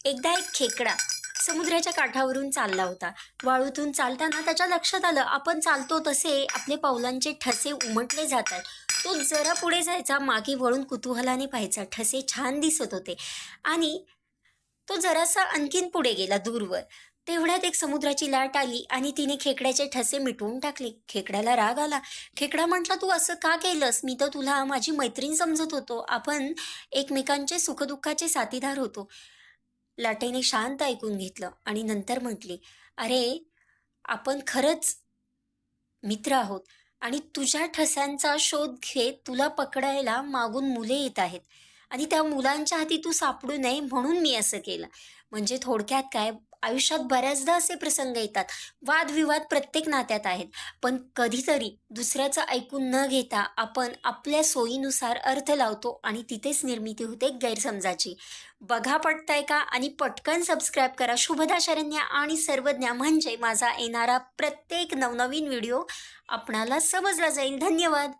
एकदा एक खेकडा समुद्राच्या काठावरून चालला होता. वाळूतून चालताना त्याच्या लक्षात आलं, आपण चालतो तसे आपले पावलांचे ठसे उमटले जातात. तो जरा पुढे जायचा, मागे वळून कुतूहलाने पाहायचा. ठसे छान दिसत होते आणि तो जरासा आणखीन पुढे गेला दूरवर. तेवढ्यात एक समुद्राची लाट आली आणि तिने खेकड्याचे ठसे मिटवून टाकले. खेकड्याला राग आला. खेकडा म्हटला, तू असं का केलंस? मी तर तुला माझी मैत्रीण समजत होतो. आपण एकमेकांचे सुखदुःखाचे साथीदार होतो. लाटेने शांत ऐकून घेतलं आणि नंतर म्हटली, अरे, आपण खरंच मित्र आहोत आणि तुझ्या ठस्यांचा शोध घेत तुला पकडायला मागून मुले येत आहेत आणि त्या मुलांच्या हाती तू सापडू नये म्हणून मी असं केलं. म्हणजे थोडक्यात काय, आयुष्यात बऱ्याचदा असे प्रसंग येतात, वादविवाद प्रत्येक नात्यात आहेत, पण कधीतरी दुसऱ्याचं ऐकून न घेता आपण आपल्या सोयीनुसार अर्थ लावतो आणि तिथेच निर्मिती होते गैरसमजाची. बघा पटतंय का? आणि पटकन सबस्क्राईब करा. शुभदा शरण्या आणि सर्वज्ञा, म्हणजे माझा येणारा प्रत्येक नवनवीन व्हिडिओ आपणाला समजला जाईल. धन्यवाद.